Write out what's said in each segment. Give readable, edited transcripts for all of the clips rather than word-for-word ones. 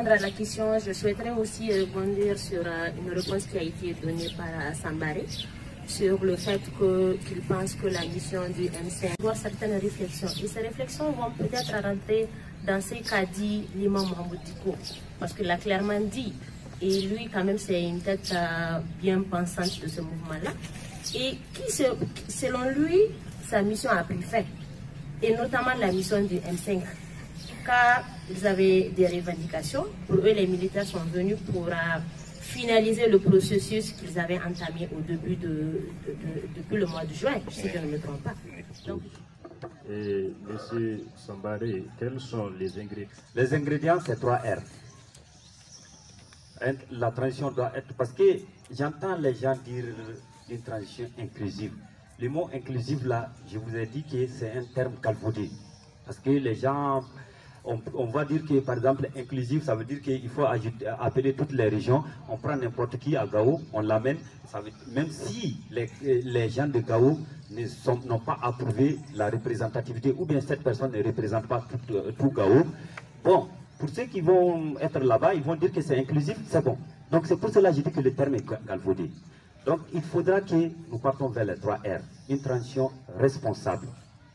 répondre à la question, je souhaiterais aussi rebondir sur une réponse qui a été donnée par Sambaré sur le fait qu'il pense que la mission du M5 doit avoir certaines réflexions. Et ces réflexions vont peut-être rentrer dans ce qu'a dit l'imam Mohamed Diko, parce qu'il l'a clairement dit. Et lui, quand même, c'est une tête bien pensante de ce mouvement-là. Et qui, selon lui, sa mission a pris fin. Et notamment la mission du M5. Car ils avaient des revendications. Pour eux, les militaires sont venus pour finaliser le processus qu'ils avaient entamé au début depuis le mois de juin, si je ne me trompe pas. Donc, et M. Sambaré, quels sont les ingrédients? Les ingrédients, c'est 3 R. La transition doit être... Parce que j'entends les gens dire une transition inclusive. Le mot inclusif, là, je vous ai dit que c'est un terme galvaudé. Parce que les gens... On va dire que, par exemple, inclusif, ça veut dire qu'il faut appeler toutes les régions. On prend n'importe qui à Gao, on l'amène. Même si les gens de Gao n'ont pas approuvé la représentativité, ou bien cette personne ne représente pas tout Gao, bon, pour ceux qui vont être là-bas, ils vont dire que c'est inclusif, c'est bon. Donc c'est pour cela que je dis que le terme est galvaudé. Donc il faudra que nous partons vers les 3 R. Une transition responsable,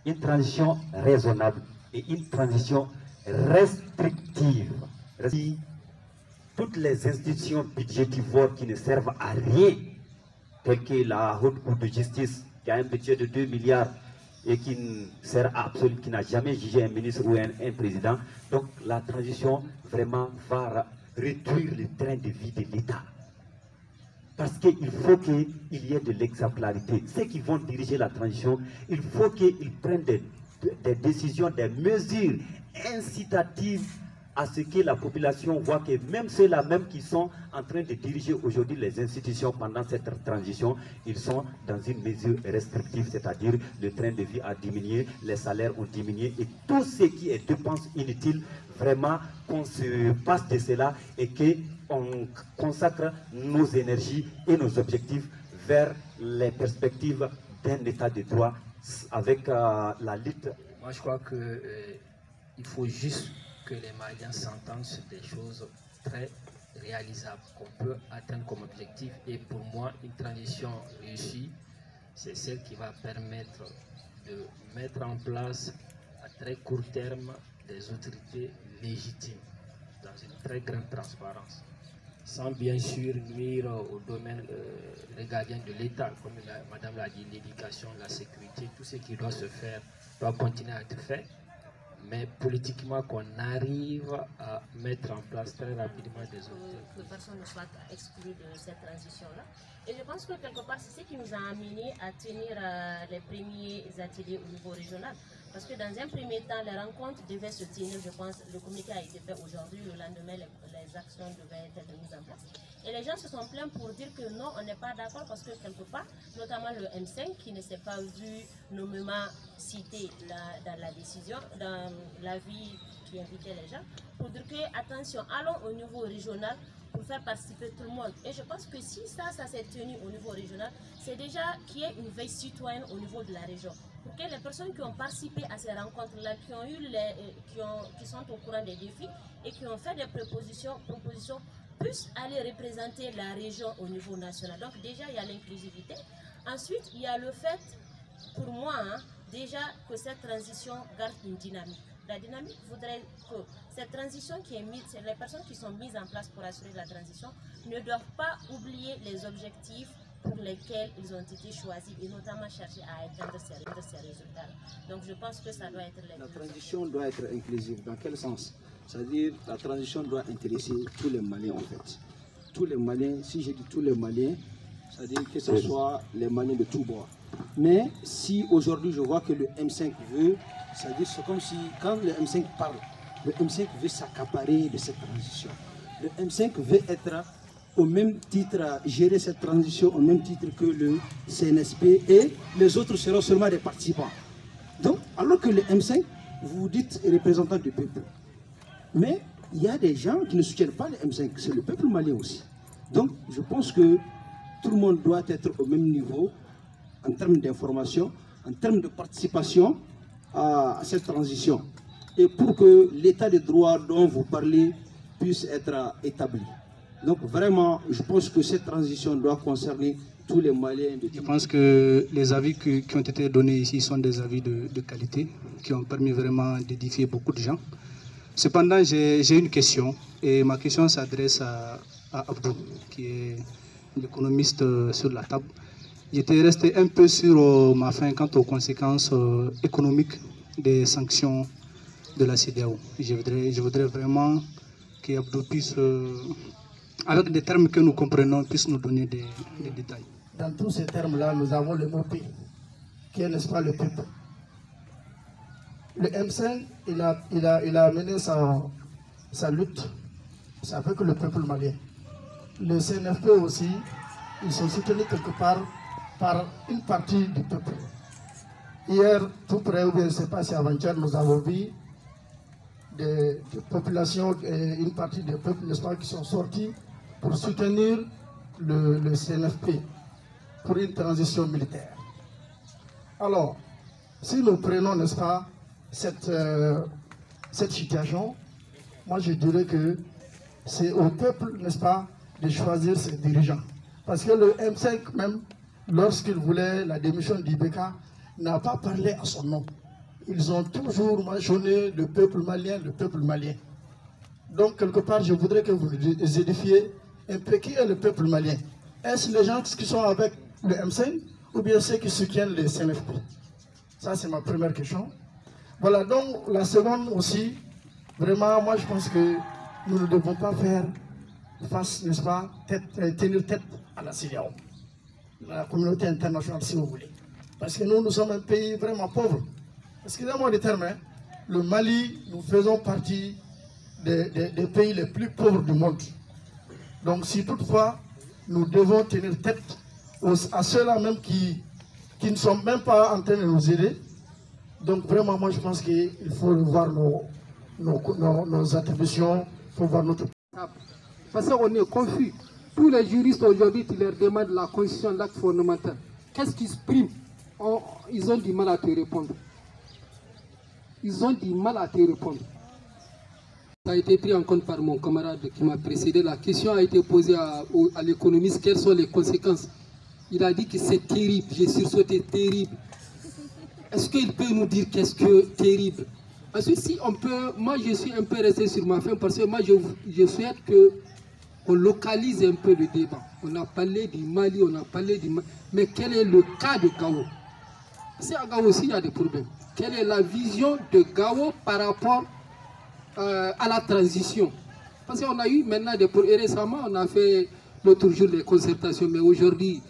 une transition raisonnable et une transition restrictive. Toutes les institutions budgétivores qui ne servent à rien, telles que la Haute Cour de justice, qui a un budget de 2 milliards et qui ne sert à absolument, qui n'a jamais jugé un ministre ou un président. Donc la transition vraiment va réduire le train de vie de l'État. Parce qu'il faut qu'il y ait de l'exemplarité. Ceux qui vont diriger la transition, il faut qu'ils prennent des décisions, des mesures incitatives à ce que la population voit que même ceux-là même qui sont en train de diriger aujourd'hui les institutions pendant cette transition, ils sont dans une mesure restrictive, c'est-à-dire le train de vie a diminué, les salaires ont diminué et tout ce qui est dépenses inutiles, vraiment qu'on se passe de cela et qu'on consacre nos énergies et nos objectifs vers les perspectives d'un état de droit avec la lutte. Moi je crois qu'il faut juste que les Maliens s'entendent sur des choses très réalisables qu'on peut atteindre comme objectif. Et pour moi, une transition réussie, c'est celle qui va permettre de mettre en place à très court terme des autorités légitimes dans une très grande transparence, sans bien sûr nuire au domaine régalien de l'État, comme Madame l'a dit, l'éducation, la sécurité, tout ce qui doit se faire doit continuer à être fait. Mais politiquement, qu'on arrive à mettre en place très rapidement des autres. Que personne ne soit exclu de cette transition-là. Et je pense que quelque part, c'est ce qui nous a amené à tenir les premiers ateliers au niveau régional. Parce que dans un premier temps, les rencontres devaient se tenir, je pense, le communiqué a été fait aujourd'hui, le lendemain, les actions devaient être mises en place. Et les gens se sont plaints pour dire que non, on n'est pas d'accord parce que quelque part, notamment le M5 qui ne s'est pas vu nommément cité dans la décision, dans l'avis qui invitait les gens, pour dire que attention, allons au niveau régional pour faire participer tout le monde. Et je pense que si ça s'est tenu au niveau régional, c'est déjà qu'il y ait une veille citoyenne au niveau de la région. Pour que les personnes qui ont participé à ces rencontres-là, qui sont au courant des défis et qui ont fait des propositions puissent aller représenter la région au niveau national. Donc déjà, il y a l'inclusivité. Ensuite, il y a le fait, pour moi, déjà que cette transition garde une dynamique. La dynamique voudrait que cette transition qui est mise, les personnes qui sont mises en place pour assurer la transition ne doivent pas oublier les objectifs pour lesquels ils ont été choisis et notamment chercher à atteindre ces résultats. Donc je pense que ça doit être... La transition doit être inclusive. Dans quel sens? C'est-à-dire la transition doit intéresser tous les Maliens en fait. Tous les Maliens, si je dis tous les Maliens, c'est-à-dire que ce soit les Maliens de tous bords. Mais si aujourd'hui je vois que le M5 veut, c'est-à-dire c'est comme si quand le M5 parle, le M5 veut s'accaparer de cette transition. Le M5 veut être au même titre, gérer cette transition au même titre que le CNSP et les autres seront seulement des participants. Donc, alors que le M5, vous dites représentant du peuple. Mais il y a des gens qui ne soutiennent pas le M5, c'est le peuple malien aussi. Donc, je pense que tout le monde doit être au même niveau en termes d'information, en termes de participation à cette transition. Et pour que l'état de droit dont vous parlez puisse être établie. Donc vraiment, je pense que cette transition doit concerner tous les Maliens. Je pense que les avis qui ont été donnés ici sont des avis de qualité, qui ont permis vraiment d'édifier beaucoup de gens. Cependant, j'ai une question, et ma question s'adresse à Abdou, qui est l'économiste sur la table. J'étais resté un peu sur ma faim quant aux conséquences économiques des sanctions de la CEDEAO. Je voudrais vraiment qu'Abdou puisse, avec des termes que nous comprenons, puisse nous donner des détails. Dans tous ces termes-là, nous avons le mot P, qui est, n'est-ce pas, le peuple. Le M5, il a mené sa lutte, c'est avec le peuple malien. Le CNFP aussi, ils sont soutenus quelque part par une partie du peuple. Hier, tout près, ou bien je ne sais pas si avant-hier, nous avons vu des populations, une partie des peuples, n'est-ce pas, qui sont sortis pour soutenir le CNFP pour une transition militaire. Alors, si nous prenons, n'est-ce pas, cette situation, moi je dirais que c'est au peuple, n'est-ce pas, de choisir ses dirigeants. Parce que le M5 même, lorsqu'il voulait la démission d'Ibeka, n'a pas parlé à son nom. Ils ont toujours mentionné le peuple malien, le peuple malien. Donc quelque part, je voudrais que vous édifiez un peu qui est le peuple malien. Est-ce les gens qui sont avec le M5 ou bien ceux qui soutiennent les CNFP? Ça, c'est ma première question. Voilà, donc la seconde aussi, vraiment, moi je pense que nous ne devons pas faire face, n'est-ce pas, tenir tête à la CEDEAO, la communauté internationale si vous voulez. Parce que nous sommes un pays vraiment pauvre. Excusez-moi le terme, hein. Le Mali, nous faisons partie des pays les plus pauvres du monde. Donc si toutefois, nous devons tenir tête à ceux-là même qui ne sont même pas en train de nous aider. Donc vraiment, moi je pense qu'il faut voir nos attributions, il faut voir notre... Parce qu'on est confus. Tous les juristes aujourd'hui, tu leur demandes la constitution, l'acte fondamental. Qu'est-ce qui se prime? Ils ont du mal à te répondre. Ils ont du mal à te répondre. Ça a été pris en compte par mon camarade qui m'a précédé. La question a été posée à l'économiste. Quelles sont les conséquences? Il a dit que c'est terrible. J'ai sursauté terrible. Est-ce qu'il peut nous dire qu'est-ce que terrible? Parce que si on peut, moi je suis un peu resté sur ma faim parce que moi je souhaite qu'on localise un peu le débat. On a parlé du Mali, on a parlé du Mali, mais quel est le cas de Gao? C'est à Gao aussi il y a des problèmes. Quelle est la vision de Gao par rapport à la transition? Parce qu'on a eu maintenant des problèmes. Et récemment on a fait l'autre jour des concertations, mais aujourd'hui,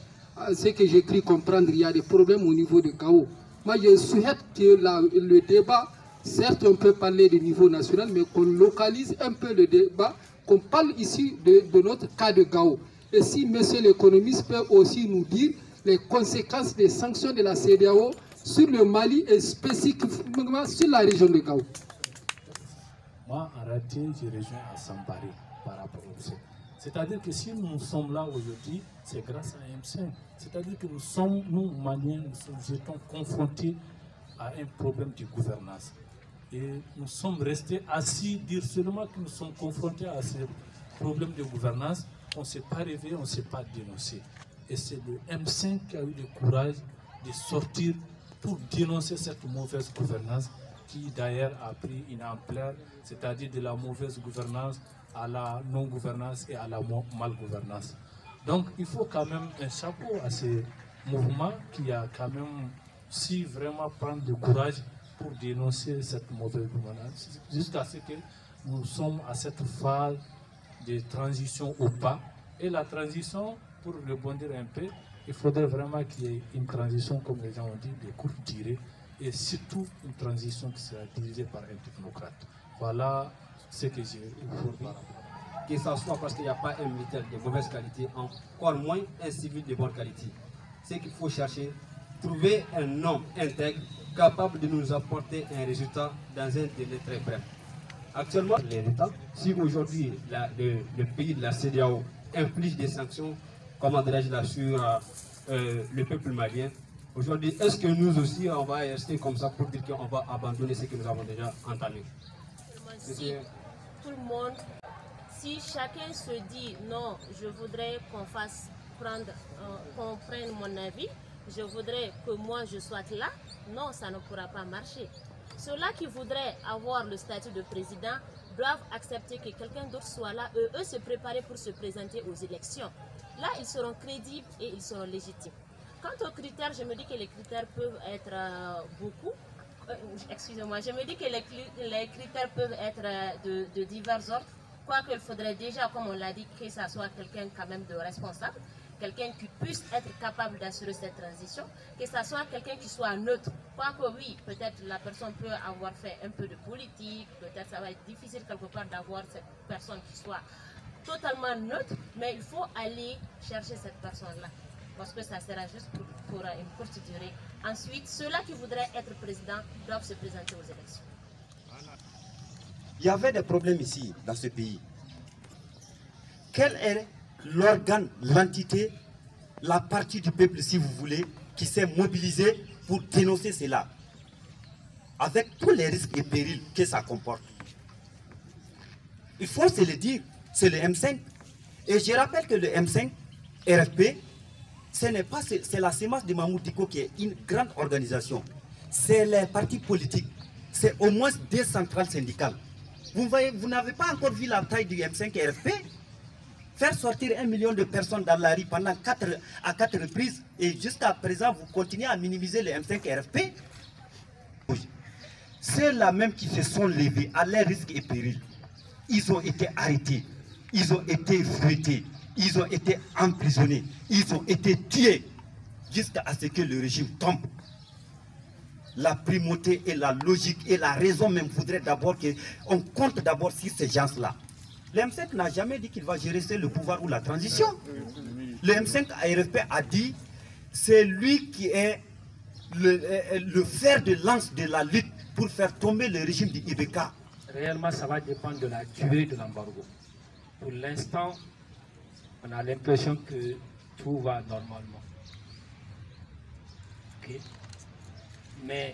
ce que j'ai cru comprendre, il y a des problèmes au niveau de Gao. Moi je souhaite que le débat, certes on peut parler du niveau national, mais qu'on localise un peu le débat, qu'on parle ici de notre cas de Gao. Et si monsieur l'économiste peut aussi nous dire les conséquences des sanctions de la CEDEAO sur le Mali et spécifiquement sur la région de Gao. Moi, en réalité, je rejoins à Sambari par rapport au fait. C'est-à-dire que si nous sommes là aujourd'hui, c'est grâce à M5. C'est-à-dire que nous, Maliens, nous étions confrontés à un problème de gouvernance. Et nous sommes restés assis, dire seulement que nous sommes confrontés à ces problèmes de gouvernance. On ne s'est pas réveillé, on ne s'est pas dénoncé. Et c'est le M5 qui a eu le courage de sortir pour dénoncer cette mauvaise gouvernance qui d'ailleurs a pris une ampleur, c'est-à-dire de la mauvaise gouvernance à la non-gouvernance et à la mal-gouvernance. Donc il faut quand même un chapeau à ces mouvements qui a quand même si vraiment prendre du courage pour dénoncer cette mauvaise gouvernance jusqu'à ce que nous sommes à cette phase de transition au pas. Et la transition, pour rebondir un peu, il faudrait vraiment qu'il y ait une transition, comme les gens ont dit, de courte durée, et surtout une transition qui sera dirigée par un technocrate. Voilà ce que j'ai aujourd'hui. Que ce soit parce qu'il n'y a pas un militaire de mauvaise qualité, encore moins un civil de bonne qualité. C'est qu'il faut chercher, trouver un homme intègre, capable de nous apporter un résultat dans un délai très bref. Actuellement, les États, si aujourd'hui le pays de la CEDEAO inflige des sanctions, comment dirais-je là, sur le peuple malien, aujourd'hui, est-ce que nous aussi, on va rester comme ça pour dire qu'on va abandonner ce que nous avons déjà entamé? Si tout le monde si chacun se dit non, je voudrais qu'on prenne mon avis, je voudrais que moi je sois là, non, ça ne pourra pas marcher. Ceux-là qui voudraient avoir le statut de président doivent accepter que quelqu'un d'autre soit là, eux se préparer pour se présenter aux élections. Là, ils seront crédibles et ils seront légitimes. Quant aux critères, je me dis que les critères peuvent être beaucoup. Excusez-moi, je me dis que les critères peuvent être de divers ordres. Quoique il faudrait déjà, comme on l'a dit, que ça soit quelqu'un quand même de responsable, quelqu'un qui puisse être capable d'assurer cette transition, que ça soit quelqu'un qui soit neutre. Quoique oui, peut-être la personne peut avoir fait un peu de politique, peut-être ça va être difficile quelque part d'avoir cette personne qui soit totalement neutre, mais il faut aller chercher cette personne-là, parce que ça sera juste pour une courte durée. Ensuite, ceux-là qui voudraient être président doivent se présenter aux élections. Il y avait des problèmes ici, dans ce pays. Quel est l'organe, l'entité, la partie du peuple, si vous voulez, qui s'est mobilisée pour dénoncer cela, avec tous les risques et périls que ça comporte? Il faut se le dire, c'est le M5. Et je rappelle que le M5, RFP, c'est la sémence de Mahmoud Dicko qui est une grande organisation. C'est les partis politiques. C'est au moins 2 centrales syndicales. Vous n'avez pas encore vu la taille du M5 RFP? Faire sortir 1 million de personnes dans la rue pendant 4 reprises et jusqu'à présent vous continuez à minimiser le M5 RFP? Ceux-là même qui se sont levés à leurs risques et périls, ils ont été arrêtés, ils ont été fouettés, ils ont été emprisonnés, ils ont été tués jusqu'à ce que le régime tombe. La primauté et la logique et la raison même voudraient d'abord qu'on compte d'abord sur ces gens-là. Le M5 n'a jamais dit qu'il va gérer le pouvoir ou la transition. Le M5 ARFP a dit c'est lui qui est le fer de lance de la lutte pour faire tomber le régime du IBK. Réellement, ça va dépendre de la durée de l'embargo. Pour l'instant, on a l'impression que tout va normalement. Okay. Mais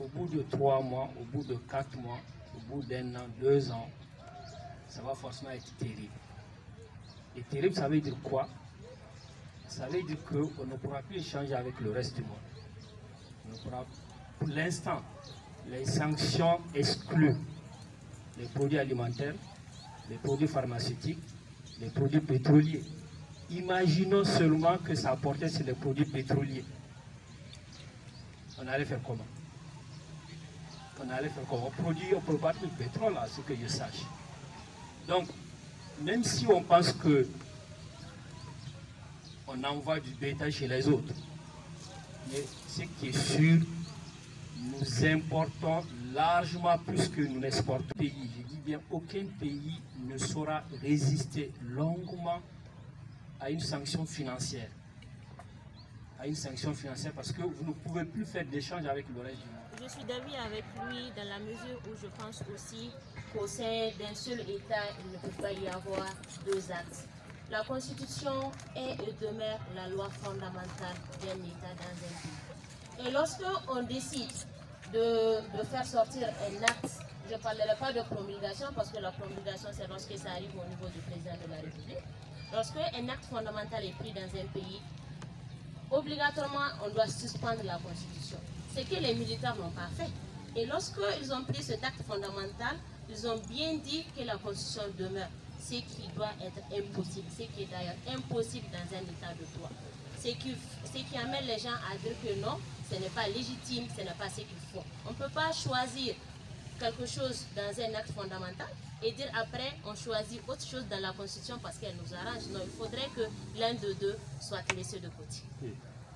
au bout de 3 mois, au bout de 4 mois, au bout d'1 an, 2 ans, ça va forcément être terrible. Et terrible, ça veut dire quoi? Ça veut dire qu'on ne pourra plus échanger avec le reste du monde. On ne pourra, pour l'instant, les sanctions excluent les produits alimentaires, les produits pharmaceutiques, les produits pétroliers. Imaginons seulement que ça portait sur les produits pétroliers. On allait faire comment? On allait faire comment? On ne peut pas de pétrole, à ce que je sache. Donc, même si on pense que on envoie du bétail chez les autres, mais ce qui est sûr, nous importons largement plus que nous n'exportons. Je dis bien, aucun pays ne saura résister longuement à une sanction financière. À une sanction financière parce que vous ne pouvez plus faire d'échange avec le reste du monde. Je suis d'avis avec lui dans la mesure où je pense aussi qu'au sein d'un seul État, il ne peut pas y avoir 2 actes. La Constitution est et demeure la loi fondamentale d'un État dans un pays. Et lorsque on décide de faire sortir un acte, je ne parlerai pas de promulgation parce que la promulgation c'est lorsque ça arrive au niveau du président de la République. Lorsque un acte fondamental est pris dans un pays, obligatoirement on doit suspendre la Constitution. C'est que les militaires n'ont pas fait. Et lorsqu'ils ont pris cet acte fondamental, ils ont bien dit que la Constitution demeure. Ce qui doit être impossible, ce qui est d'ailleurs impossible dans un état de droit. Ce qui amène les gens à dire que non, ce n'est pas légitime, ce n'est pas ce qu'il faut. On ne peut pas choisir quelque chose dans un acte fondamental et dire après on choisit autre chose dans la Constitution parce qu'elle nous arrange. Non, il faudrait que l'un de deux soit laissé de côté.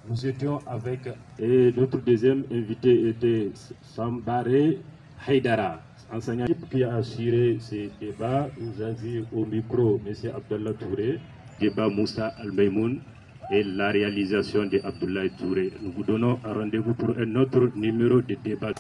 Nous étions avec, et notre deuxième invité était Sambaré Haïdara, enseignant qui a assuré ces débats. Nous avions au micro M. Abdallah Touré, débat Moussa Al-Maïmoun et la réalisation de Abdoulaye Touré. Nous vous donnons un rendez-vous pour un autre numéro de débat.